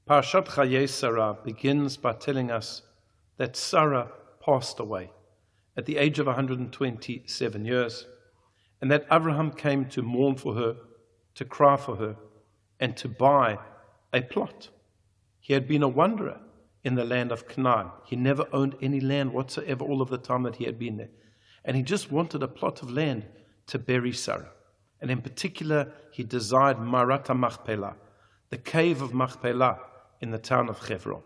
Parashat Chayei Sarah begins by telling us that Sarah passed away at the age of 127 years, and that Abraham came to mourn for her, to cry for her, and to buy a plot. He had been a wanderer in the land of Canaan. He never owned any land whatsoever all of the time that he had been there. And he just wanted a plot of land to bury Sarah. And in particular, he desired Marata Machpelah, the cave of Machpelah in the town of Hebron.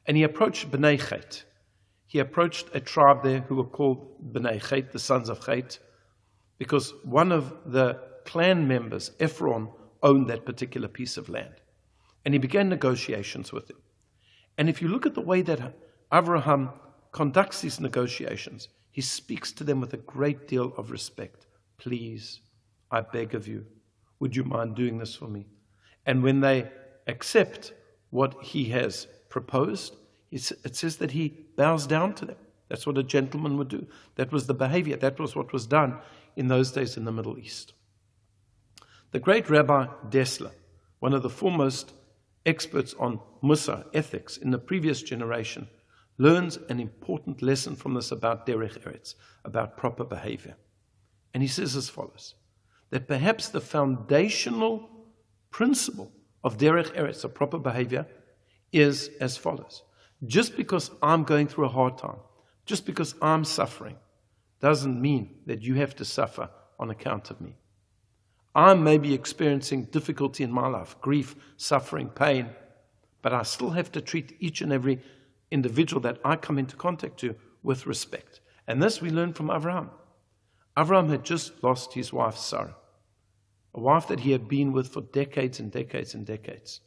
And he approached Bnei Chet. He approached a tribe there who were called Bnei Chet, the sons of Chet, because one of the clan members, Ephron, owned that particular piece of land. And he began negotiations with him. And if you look at the way that Abraham conducts these negotiations, he speaks to them with a great deal of respect. Please, I beg of you, would you mind doing this for me? And when they accept what he has proposed, it says that he bows down to them. That's what a gentleman would do. That was the behavior. That was what was done in those days in the Middle East. The great Rabbi Dessler, one of the foremost experts on Mussar, ethics, in the previous generation, learns an important lesson from this about derech eretz, about proper behavior. And he says as follows, that perhaps the foundational principle of derech eretz, of proper behavior, is as follows. Just because I'm going through a hard time, just because I'm suffering, doesn't mean that you have to suffer on account of me. I may be experiencing difficulty in my life, grief, suffering, pain, but I still have to treat each and every individual that I come into contact to with respect. And this we learn from Abraham. Abraham had just lost his wife Sarah, a wife that he had been with for decades and decades and decades.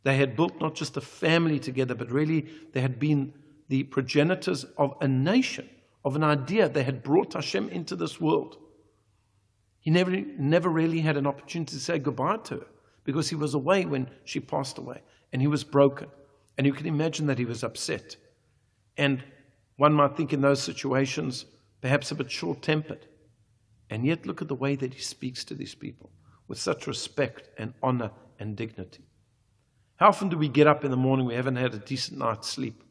They had built not just a family together, but really they had been the progenitors of a nation, of an idea. They had brought Hashem into this world. He never really had an opportunity to say goodbye to her because he was away when she passed away, and he was broken. And you can imagine that he was upset. And one might think in those situations, perhaps a bit short-tempered. And yet look at the way that he speaks to these people with such respect and honor and dignity. How often do we get up in the morning, we haven't had a decent night's sleep?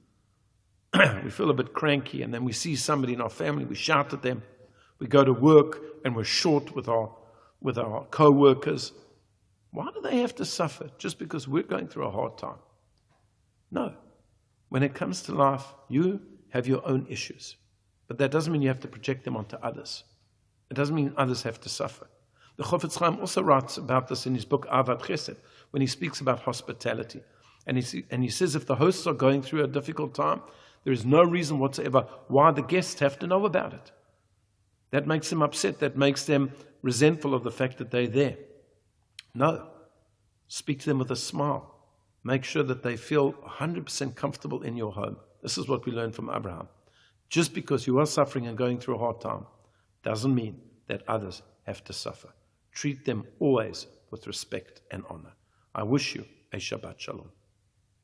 We feel a bit cranky, and then we see somebody in our family, we shout at them. We go to work and we're short with our co-workers. Why do they have to suffer just because we're going through a hard time? No. When it comes to life, you have your own issues. But that doesn't mean you have to project them onto others. It doesn't mean others have to suffer. The Chofetz Chaim also writes about this in his book Ahavat Chesed, when he speaks about hospitality. And he says if the hosts are going through a difficult time, there is no reason whatsoever why the guests have to know about it. That makes them upset. That makes them resentful of the fact that they're there. No. Speak to them with a smile. Make sure that they feel 100% comfortable in your home. This is what we learn from Abraham. Just because you are suffering and going through a hard time doesn't mean that others have to suffer. Treat them always with respect and honor. I wish you a Shabbat Shalom.